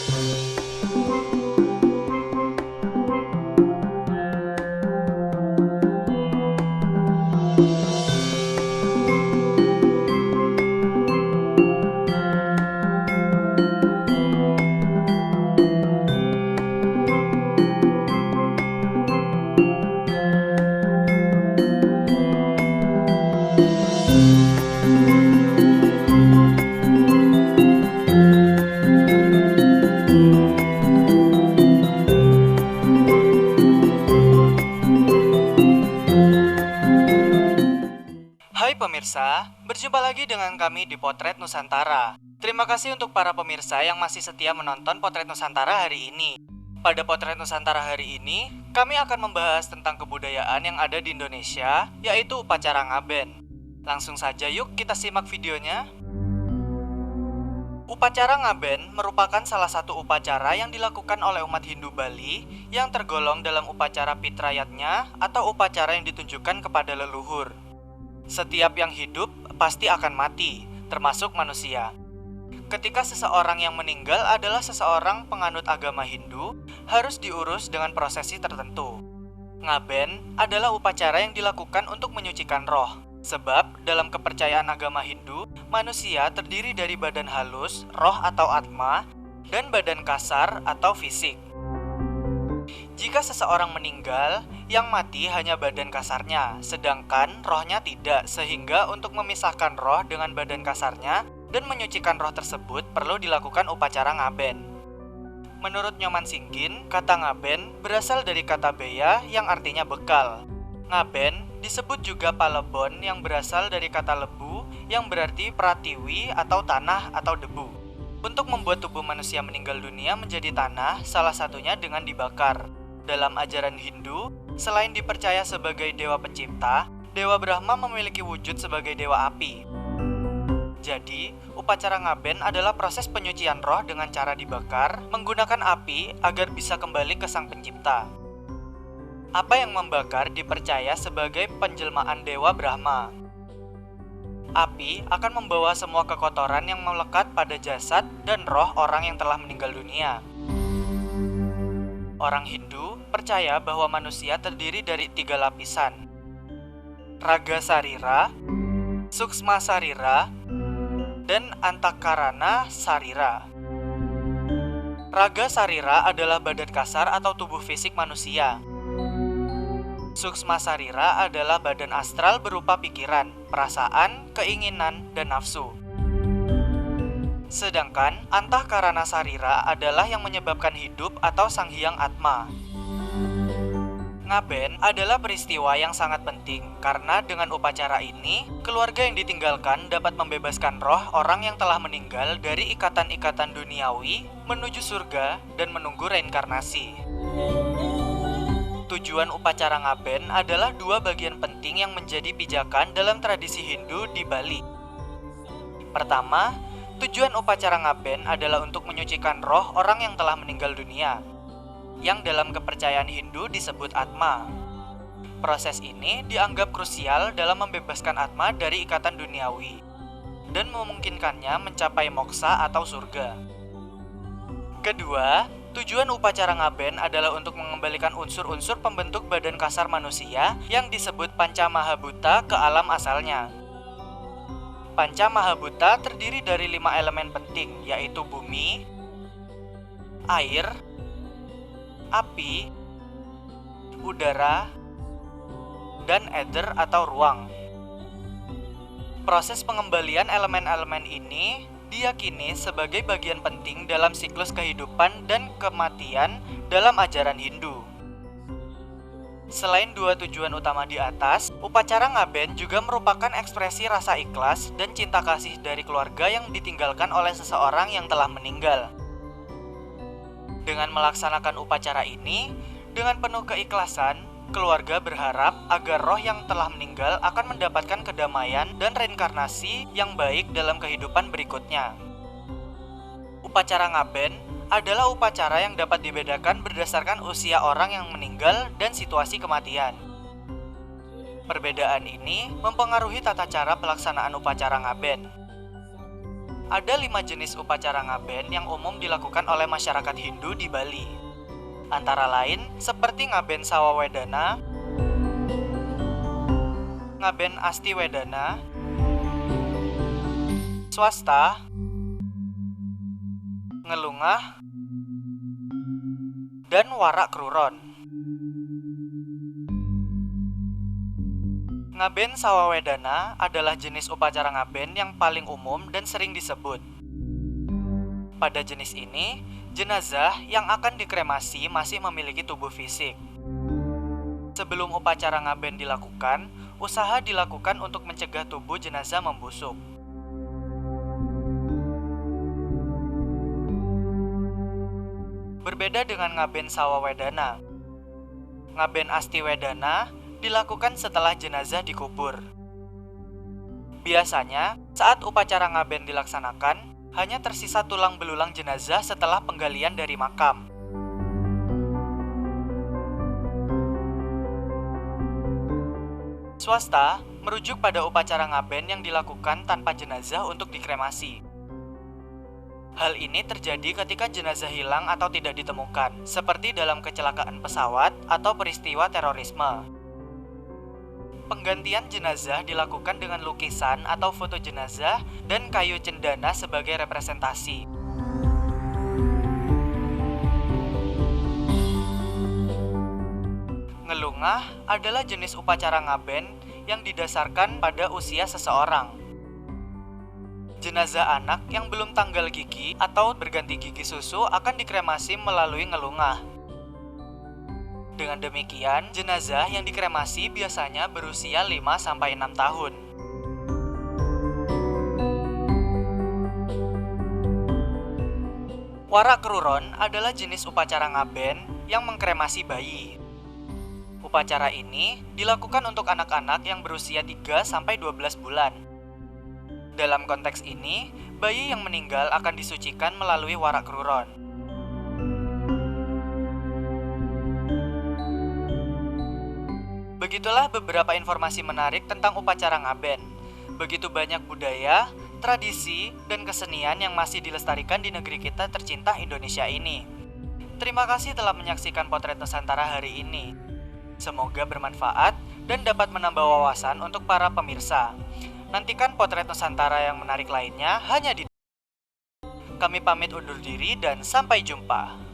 Hai pemirsa, berjumpa lagi dengan kami di Potret Nusantara. Terima kasih untuk para pemirsa yang masih setia menonton Potret Nusantara hari ini. Pada Potret Nusantara hari ini, kami akan membahas tentang kebudayaan yang ada di Indonesia, yaitu upacara ngaben. Langsung saja yuk kita simak videonya. Upacara ngaben merupakan salah satu upacara yang dilakukan oleh umat Hindu Bali yang tergolong dalam upacara pitrayatnya atau upacara yang ditunjukkan kepada leluhur. Setiap yang hidup pasti akan mati, termasuk manusia. Ketika seseorang yang meninggal adalah seseorang penganut agama Hindu, harus diurus dengan prosesi tertentu. Ngaben adalah upacara yang dilakukan untuk menyucikan roh. Sebab dalam kepercayaan agama Hindu, manusia terdiri dari badan halus, roh atau atma, dan badan kasar atau fisik. Jika seseorang meninggal, yang mati hanya badan kasarnya, sedangkan rohnya tidak, sehingga untuk memisahkan roh dengan badan kasarnya dan menyucikan roh tersebut perlu dilakukan upacara ngaben. Menurut Nyoman Singgin, kata ngaben berasal dari kata beya yang artinya bekal. Ngaben disebut juga palebon yang berasal dari kata lebu yang berarti pratiwi atau tanah atau debu. Untuk membuat tubuh manusia meninggal dunia menjadi tanah, salah satunya dengan dibakar. Dalam ajaran Hindu, selain dipercaya sebagai dewa pencipta, Dewa Brahma memiliki wujud sebagai dewa api. Jadi, upacara ngaben adalah proses penyucian roh dengan cara dibakar menggunakan api agar bisa kembali ke sang pencipta. Apa yang membakar dipercaya sebagai penjelmaan Dewa Brahma. Api akan membawa semua kekotoran yang melekat pada jasad dan roh orang yang telah meninggal dunia. Orang Hindu percaya bahwa manusia terdiri dari 3 lapisan: Raga Sarira, Suksma Sarira, dan Antakarana Sarira. Raga Sarira adalah badan kasar atau tubuh fisik manusia. Suksma Sarira adalah badan astral berupa pikiran, perasaan, keinginan, dan nafsu. Sedangkan Antakarana Sarira adalah yang menyebabkan hidup atau sang hyang atma. Ngaben adalah peristiwa yang sangat penting karena dengan upacara ini, keluarga yang ditinggalkan dapat membebaskan roh orang yang telah meninggal dari ikatan-ikatan duniawi menuju surga dan menunggu reinkarnasi. Tujuan upacara ngaben adalah 2 bagian penting yang menjadi pijakan dalam tradisi Hindu di Bali. Pertama, tujuan upacara ngaben adalah untuk menyucikan roh orang yang telah meninggal dunia, yang dalam kepercayaan Hindu disebut atma. Proses ini dianggap krusial dalam membebaskan atma dari ikatan duniawi dan memungkinkannya mencapai moksa atau surga. Kedua, tujuan upacara ngaben adalah untuk mengembalikan unsur-unsur pembentuk badan kasar manusia yang disebut Panca Mahabhuta ke alam asalnya. Panca Mahabhuta terdiri dari 5 elemen penting, yaitu bumi, air, api, udara, dan ether atau ruang. Proses pengembalian elemen-elemen ini diyakini sebagai bagian penting dalam siklus kehidupan dan kematian dalam ajaran Hindu. Selain 2 tujuan utama di atas, upacara ngaben juga merupakan ekspresi rasa ikhlas dan cinta kasih dari keluarga yang ditinggalkan oleh seseorang yang telah meninggal. Dengan melaksanakan upacara ini, dengan penuh keikhlasan, keluarga berharap agar roh yang telah meninggal akan mendapatkan kedamaian dan reinkarnasi yang baik dalam kehidupan berikutnya. Upacara ngaben adalah upacara yang dapat dibedakan berdasarkan usia orang yang meninggal dan situasi kematian. Perbedaan ini mempengaruhi tata cara pelaksanaan upacara ngaben. Ada 5 jenis upacara ngaben yang umum dilakukan oleh masyarakat Hindu di Bali. Antara lain seperti ngaben Sawawedana, ngaben Astiwedana, swasta, ngelungah, dan warak kruron. Ngaben Sawawedana adalah jenis upacara ngaben yang paling umum dan sering disebut. Pada jenis ini, jenazah yang akan dikremasi masih memiliki tubuh fisik. Sebelum upacara ngaben dilakukan, usaha dilakukan untuk mencegah tubuh jenazah membusuk. Berbeda dengan ngaben Sawawedana, ngaben Astiwedana dilakukan setelah jenazah dikubur. Biasanya, saat upacara ngaben dilaksanakan, hanya tersisa tulang belulang jenazah setelah penggalian dari makam. Swasta merujuk pada upacara ngaben yang dilakukan tanpa jenazah untuk dikremasi. Hal ini terjadi ketika jenazah hilang atau tidak ditemukan, seperti dalam kecelakaan pesawat atau peristiwa terorisme. Penggantian jenazah dilakukan dengan lukisan atau foto jenazah dan kayu cendana sebagai representasi. Ngelungah adalah jenis upacara ngaben yang didasarkan pada usia seseorang. Jenazah anak yang belum tanggal gigi atau berganti gigi susu akan dikremasi melalui ngelungah. Dengan demikian, jenazah yang dikremasi biasanya berusia 5-6 tahun. Warak kruron adalah jenis upacara ngaben yang mengkremasi bayi. Upacara ini dilakukan untuk anak-anak yang berusia 3-12 bulan. Dalam konteks ini, bayi yang meninggal akan disucikan melalui warak kruron. Begitulah beberapa informasi menarik tentang upacara ngaben. Begitu banyak budaya, tradisi, dan kesenian yang masih dilestarikan di negeri kita tercinta Indonesia ini. Terima kasih telah menyaksikan Potret Nusantara hari ini. Semoga bermanfaat dan dapat menambah wawasan untuk para pemirsa. Nantikan Potret Nusantara yang menarik lainnya hanya di... Kami pamit undur diri dan sampai jumpa.